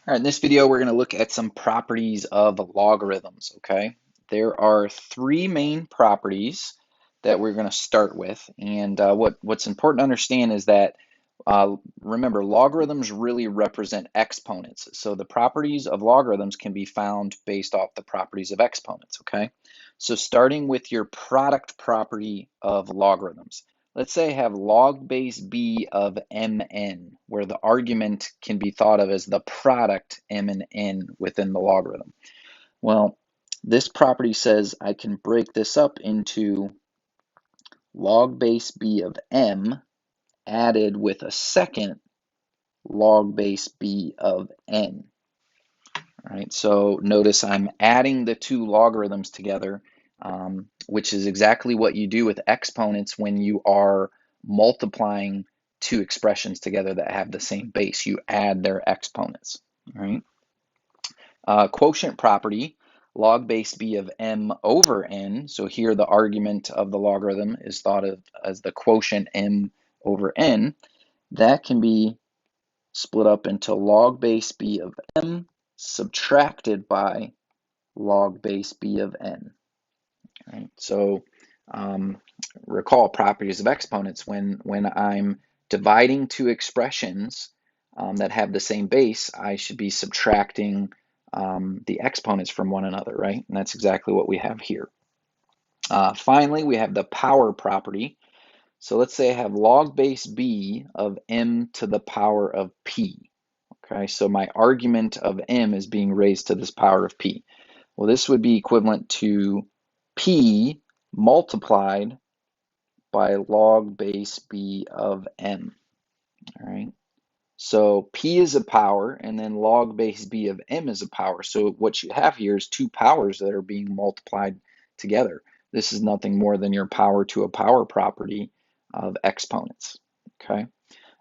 All right, in this video, we're going to look at some properties of logarithms, okay? There are three main properties that we're going to start with. And what's important to understand is that, remember, logarithms really represent exponents. So the properties of logarithms can be found based off the properties of exponents, okay? So starting with your product property of logarithms. Let's say I have log base b of mn, where the argument can be thought of as the product m and n within the logarithm. Well, this property says I can break this up into log base b of m added with a second log base b of n. All right, so notice I'm adding the two logarithms together, which is exactly what you do with exponents when you are multiplying two expressions together that have the same base. You add their exponents. All right. Quotient property, log base b of m over n. So here the argument of the logarithm is thought of as the quotient m over n. That can be split up into log base b of m subtracted by log base b of n. Right? So recall properties of exponents. When I'm dividing two expressions that have the same base, I should be subtracting the exponents from one another, right? And that's exactly what we have here. Finally, we have the power property. So let's say I have log base b of m to the power of p. Okay, so my argument of m is being raised to this power of p. Well, this would be equivalent to p multiplied by log base b of m. All right, so p is a power, and then log base b of m is a power. So what you have here is two powers that are being multiplied together. This is nothing more than your power to a power property of exponents. Okay.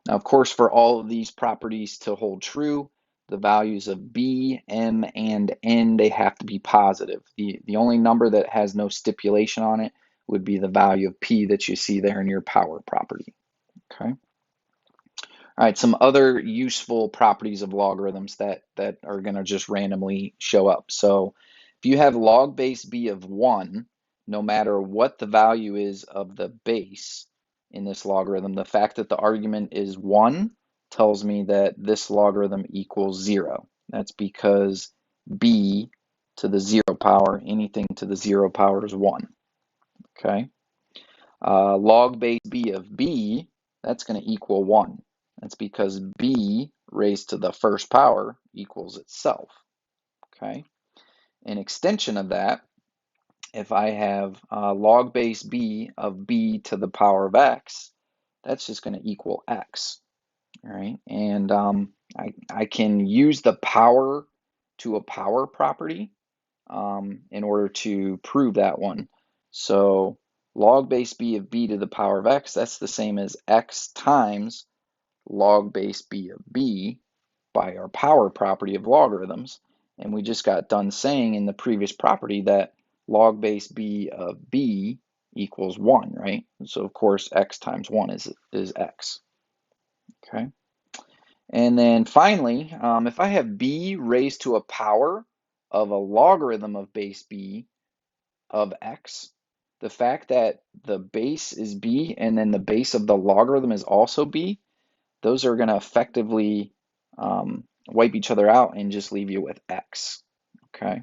Now, of course, for all of these properties to hold true, the values of b, m, and n, they have to be positive. The only number that has no stipulation on it would be the value of p that you see there in your power property. Okay. All right, some other useful properties of logarithms that are going to just randomly show up. So if you have log base b of 1, no matter what the value is of the base in this logarithm, the fact that the argument is 1 tells me that this logarithm equals 0. That's because b to the 0 power, anything to the 0 power is 1. Okay. Log base b of b, that's going to equal 1. That's because b raised to the first power equals itself. Okay. An extension of that, if I have log base b of b to the power of x, that's just going to equal x. All right. And I can use the power to a power property in order to prove that one. So log base b of b to the power of x, that's the same as x times log base b of b by our power property of logarithms. And we just got done saying in the previous property that log base b of b equals 1, right? So of course x times 1 is x. Okay. And then finally, if I have b raised to a power of a logarithm of base b of x, the fact that the base is b and then the base of the logarithm is also b, those are going to effectively wipe each other out and just leave you with x. Okay,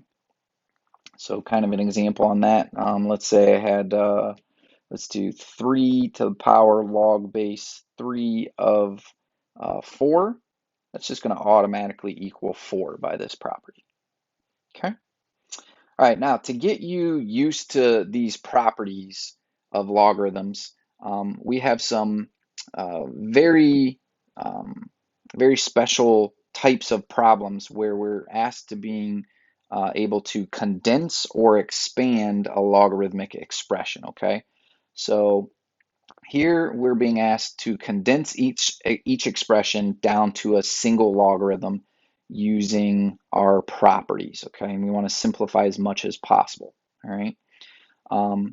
so kind of an example on that. Let's say I had, let's do 3 to the power log base 3 of 4. That's just going to automatically equal 4 by this property. Okay. All right, now to get you used to these properties of logarithms, we have some very, very special types of problems where we're asked to being able to condense or expand a logarithmic expression, okay? So here we're being asked to condense each expression down to a single logarithm using our properties, okay? And we want to simplify as much as possible, all right?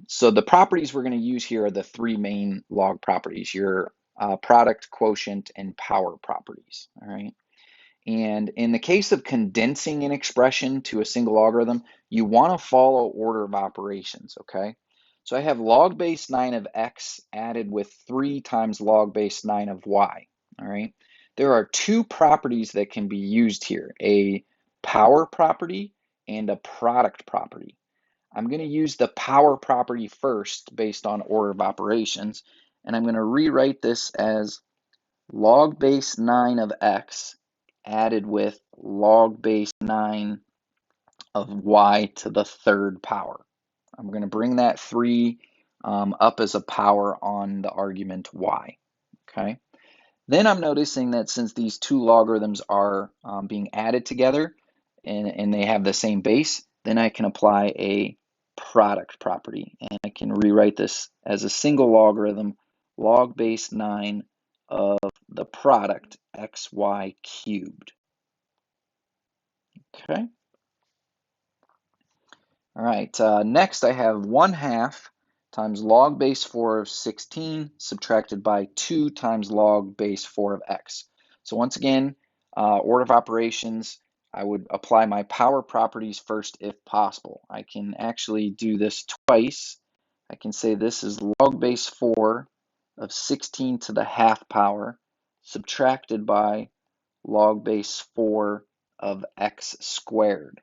So the properties we're going to use here are the three main log properties, your product, quotient, and power properties, all right? And in the case of condensing an expression to a single logarithm, you want to follow order of operations, okay? So I have log base 9 of x added with 3 times log base 9 of y, all right? There are two properties that can be used here, a power property and a product property. I'm going to use the power property first based on order of operations, and I'm going to rewrite this as log base 9 of x added with log base 9 of y to the third power. I'm going to bring that 3 up as a power on the argument y. Okay. Then I'm noticing that since these two logarithms are being added together and they have the same base, then I can apply a product property. And I can rewrite this as a single logarithm, log base 9 of the product xy cubed. Okay. All right, next I have 1/2 times log base 4 of 16 subtracted by 2 times log base 4 of x. So once again, order of operations, I would apply my power properties first if possible. I can actually do this twice. I can say this is log base 4 of 16 to the half power subtracted by log base 4 of x squared.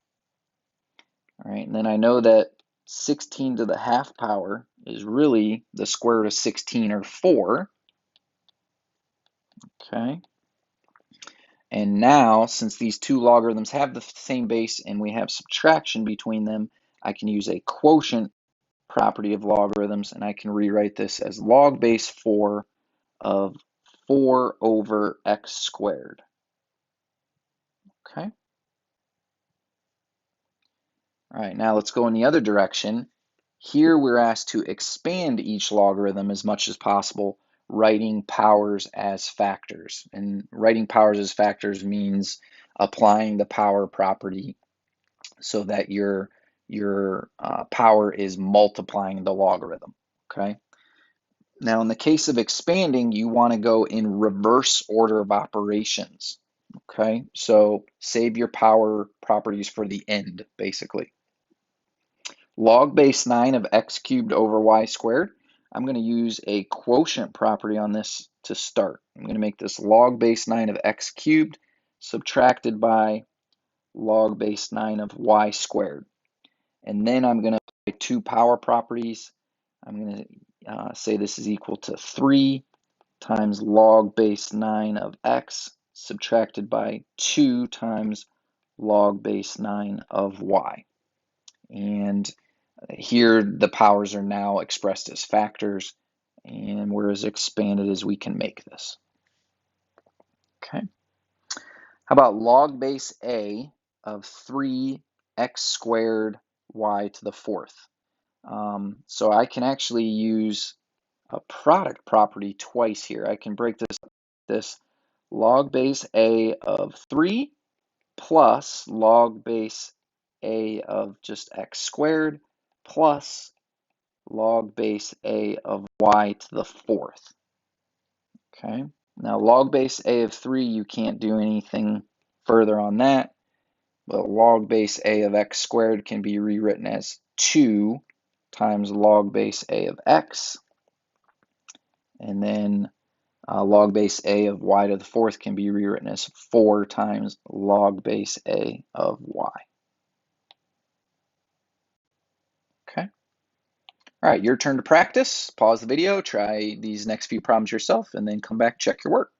All right, and then I know that 16 to the half power is really the square root of 16, or 4. Okay. And now, since these two logarithms have the same base and we have subtraction between them, I can use a quotient property of logarithms, and I can rewrite this as log base 4 of 4 over x squared. Okay. All right, now let's go in the other direction. Here we're asked to expand each logarithm as much as possible, writing powers as factors. And writing powers as factors means applying the power property so that your power is multiplying the logarithm, okay? Now, in the case of expanding, you want to go in reverse order of operations, okay? So save your power properties for the end, basically. Log base 9 of x cubed over y squared. I'm going to use a quotient property on this to start. I'm going to make this log base 9 of x cubed subtracted by log base 9 of y squared. And then I'm going to apply two power properties. I'm going to say this is equal to 3 times log base 9 of x subtracted by 2 times log base 9 of y. And here the powers are now expressed as factors, and we're as expanded as we can make this. Okay. How about log base a of 3x squared y to the fourth? So I can actually use a product property twice here. I can break this log base a of 3 plus log base a of just x squared plus log base a of y to the fourth. Okay, now log base a of 3, you can't do anything further on that, but log base a of x squared can be rewritten as 2 times log base a of x, and then log base a of y to the fourth can be rewritten as 4 times log base a of y. Okay. All right, your turn to practice. Pause the video, try these next few problems yourself, and then come back, check your work.